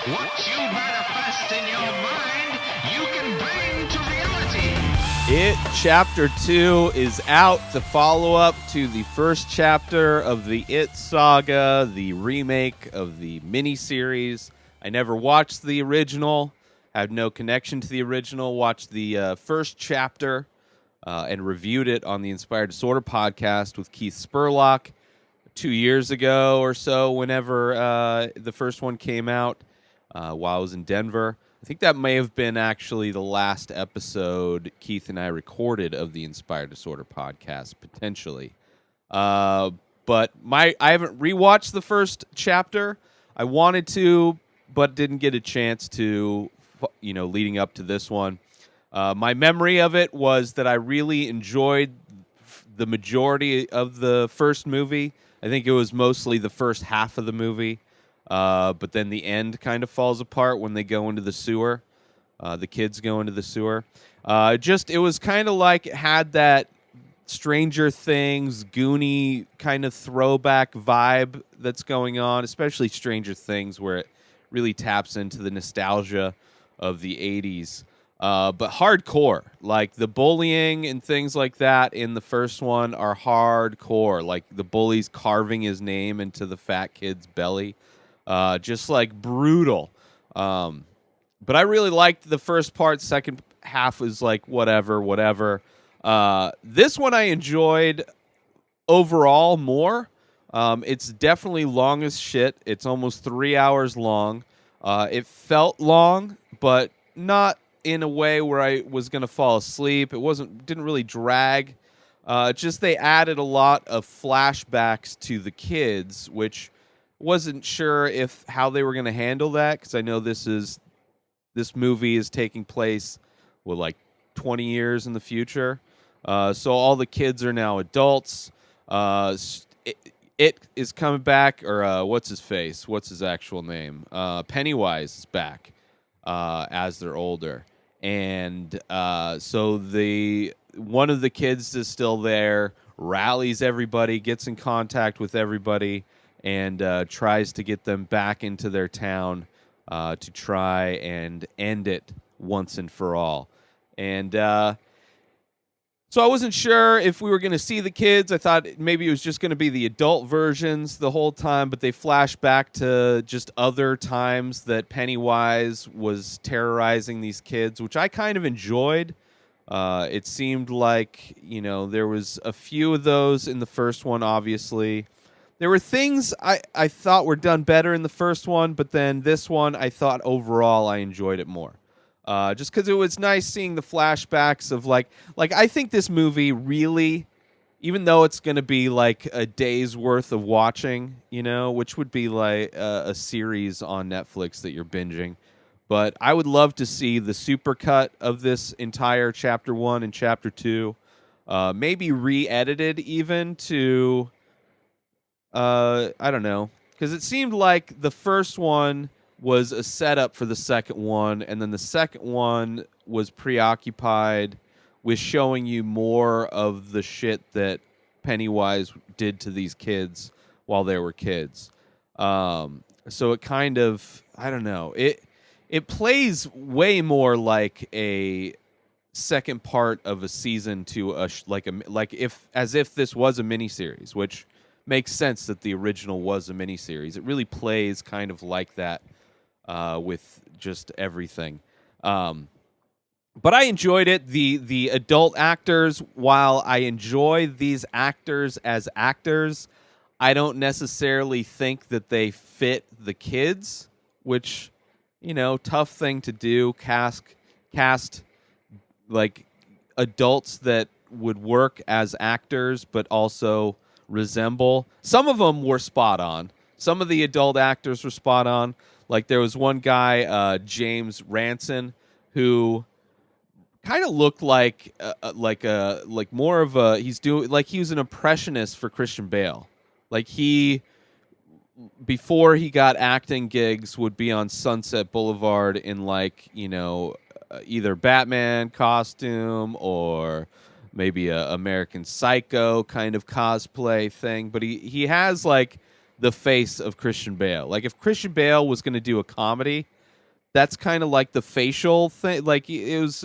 What you manifest in your mind, you can bring to reality. It Chapter 2 is out, the follow-up to the first chapter of the It saga, the remake of the miniseries. I never watched the original, had no connection to the original, watched the first chapter and reviewed it on the Inspired Disorder podcast with Keith Spurlock 2 years ago or so, whenever the first one came out while I was in Denver. I think that may have been actually the last episode Keith and I recorded of the Inspired Disorder podcast, potentially. But I haven't rewatched the first chapter. I wanted to, but didn't get a chance to, leading up to this one. My memory of it was that I really enjoyed the majority of the first movie. I think it was mostly the first half of the movie. But then the end kind of falls apart when they go into the sewer. The kids go into the sewer. It was kind of like it had that Stranger Things, Goonie kind of throwback vibe that's going on, especially Stranger Things, where it really taps into the nostalgia of the 80s. But hardcore, like the bullying and things like that in the first one are hardcore. Like the bully's carving his name into the fat kid's belly. Just like brutal. But I really liked the first part. Second half was like whatever. This one I enjoyed overall more. It's definitely long as shit. It's almost 3 hours long. It felt long, but not in a way where I was gonna fall asleep. Didn't really drag. Just they added a lot of flashbacks to the kids, which wasn't sure how they were going to handle that, because I know this movie is taking place like 20 years in the future. So all the kids are now adults. It is coming back, or what's his face? What's his actual name? Pennywise is back as they're older, and so one of the kids is still there, rallies everybody, gets in contact with everybody, and tries to get them back into their town to try and end it once and for all. And so I wasn't sure if we were going to see the kids. I thought maybe it was just going to be the adult versions the whole time, but they flash back to just other times that Pennywise was terrorizing these kids, which I kind of enjoyed. It seemed like, there was a few of those in the first one, obviously. There were things I thought were done better in the first one, but then this one, I thought overall I enjoyed it more. Just because it was nice seeing the flashbacks of like I think this movie really, even though it's going to be like a day's worth of watching, which would be like a series on Netflix that you're binging. But I would love to see the supercut of this entire Chapter 1 and Chapter 2, maybe re-edited even to... I don't know, because it seemed like the first one was a setup for the second one, and then the second one was preoccupied with showing you more of the shit that Pennywise did to these kids while they were kids. So it kind of, I don't know, it plays way more like a second part of a season to as if this was a miniseries, which makes sense that the original was a miniseries. It really plays kind of like that with just everything. But I enjoyed it. The adult actors, while I enjoy these actors as actors, I don't necessarily think that they fit the kids, which, tough thing to do. Cast like adults that would work as actors, but also resemble. Some of them were spot on. Some of the adult actors were spot on. Like there was one guy, James Ranson, who kind of looked like more of a he was an impressionist for Christian Bale. Like before he got acting gigs, would be on Sunset Boulevard in either Batman costume or maybe a American Psycho kind of cosplay thing. But he has like the face of Christian Bale. Like if Christian Bale was going to do a comedy, that's kind of like the facial thing. Like it was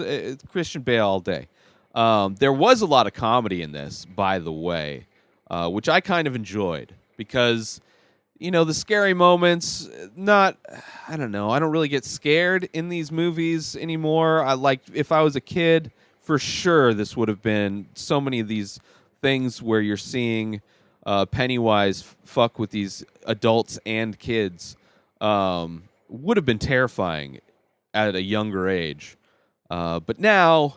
Christian Bale all day. There was a lot of comedy in this, by the way, which I kind of enjoyed because the scary moments. I don't know. I don't really get scared in these movies anymore. If I was a kid, for sure, this would have been so many of these things where you're seeing Pennywise fuck with these adults and kids. Would have been terrifying at a younger age. But now,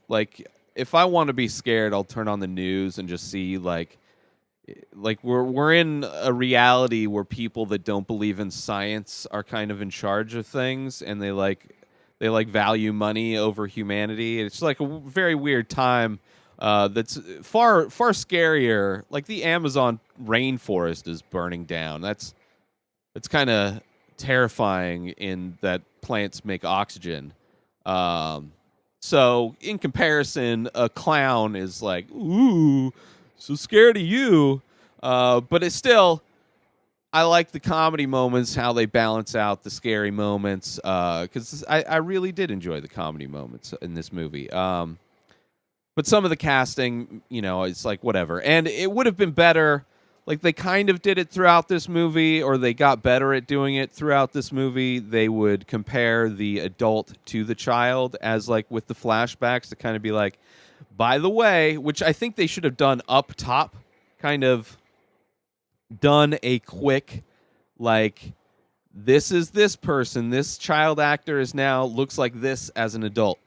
like if I want to be scared, I'll turn on the news and just see like we're in a reality where people that don't believe in science are kind of in charge of things, and they value money over humanity. It's like a very weird time. That's far scarier. Like the Amazon rainforest is burning down. It's kind of terrifying in that plants make oxygen. So in comparison, a clown is like, ooh, so scared of you. But it's still, I like the comedy moments, how they balance out the scary moments. Because I really did enjoy the comedy moments in this movie. But some of the casting, it's like whatever. And it would have been better. Like they kind of did it throughout this movie, or they got better at doing it throughout this movie. They would compare the adult to the child as like with the flashbacks to kind of be like, by the way, which I think they should have done up top, kind of done a quick, like, this is this person, this child actor is now looks like this as an adult.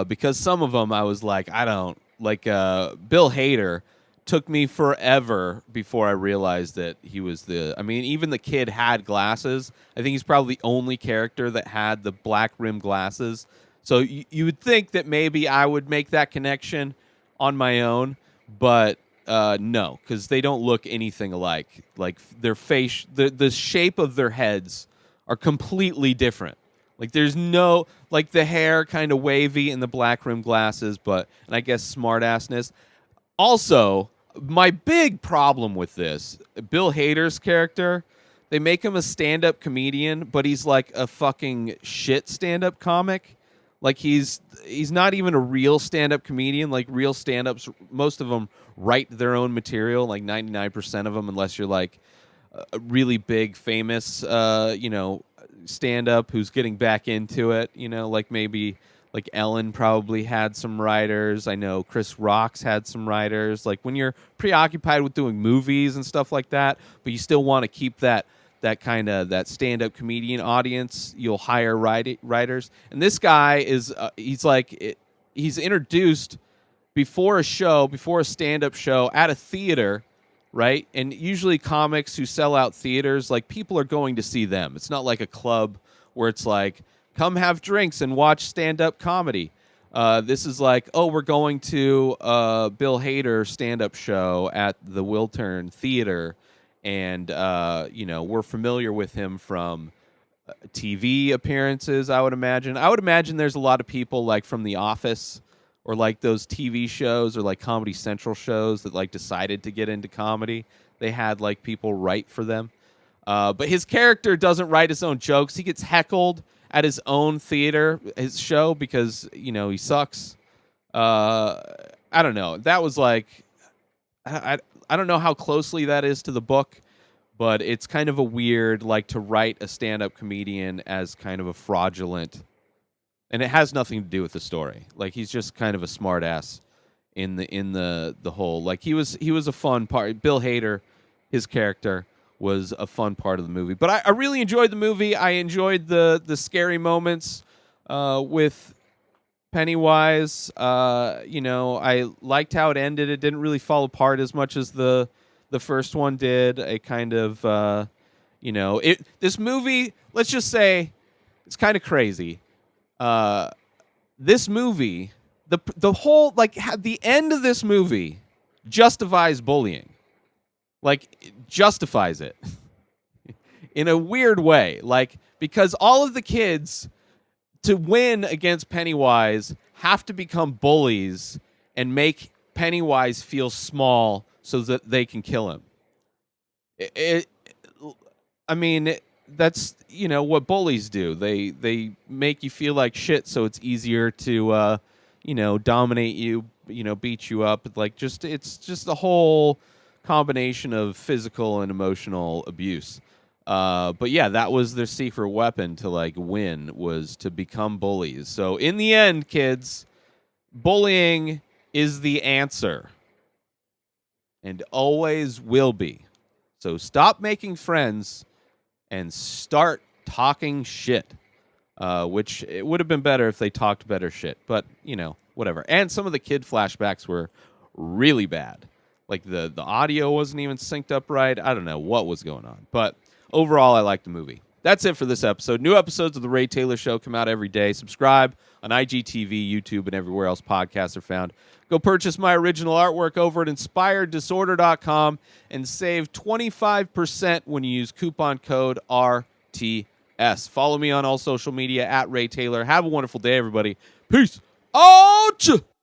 Because some of them I was like, I don't, like Bill Hader took me forever before I realized that he was even the kid had glasses. I think he's probably the only character that had the black rim glasses. So you would think that maybe I would make that connection on my own, but no, because they don't look anything alike. Like their face, the shape of their heads are completely different. Like there's no, like the hair kind of wavy in the black rim glasses, and I guess smart-assness. Also, my big problem with this, Bill Hader's character, they make him a stand-up comedian, but he's like a fucking shit stand-up comic. Like he's not even a real stand-up comedian. Like real stand-ups, most of them write their own material, like 99% of them, unless you're like a really big, famous, stand-up who's getting back into it. Like maybe like Ellen probably had some writers. I know Chris Rock's had some writers. Like when you're preoccupied with doing movies and stuff like that, but you still want to keep that kind of that stand-up comedian audience, you'll hire writers. And this guy is he's introduced before a stand-up show at a theater, right? And usually comics who sell out theaters, like people are going to see them. It's not like a club where it's like, come have drinks and watch stand-up comedy. This is like, oh, we're going to Bill Hader stand-up show at the Wiltern Theater, and we're familiar with him from TV appearances. I would imagine there's a lot of people like from The Office or like those TV shows or like Comedy Central shows that like decided to get into comedy. They had like people write for them, but his character doesn't write his own jokes. He gets heckled at his own theater, his show, because he sucks. I don't know. That was like, I don't know how closely that is to the book, but it's kind of a weird, like, to write a stand-up comedian as kind of a fraudulent, and it has nothing to do with the story. Like he's just kind of a smartass in the whole. Like he was a fun part. Bill Hader, his character, was a fun part of the movie. But I really enjoyed the movie. I enjoyed the scary moments with Pennywise. I liked how it ended. It didn't really fall apart as much as the first one did. It kind of, this movie, let's just say, it's kind of crazy. This movie, the whole, like, the end of this movie justifies bullying. Like, it justifies it in a weird way. Like, because all of the kids, to win against Pennywise, have to become bullies and make Pennywise feel small so that they can kill him. It, I mean, that's what bullies do. They make you feel like shit, so it's easier to dominate you, beat you up. Like it's just a whole combination of physical and emotional abuse. But yeah, that was their secret weapon to like win, was to become bullies. So in the end, kids, bullying is the answer and always will be. So stop making friends and start talking shit. Which it would have been better if they talked better shit, but whatever. And some of the kid flashbacks were really bad. Like the audio wasn't even synced up right. I don't know what was going on, but overall, I liked the movie. That's it for this episode. New episodes of The Ray Taylor Show come out every day. Subscribe on IGTV, YouTube, and everywhere else podcasts are found. Go purchase my original artwork over at InspiredDisorder.com and save 25% when you use coupon code RTS. Follow me on all social media at Ray Taylor. Have a wonderful day, everybody. Peace out!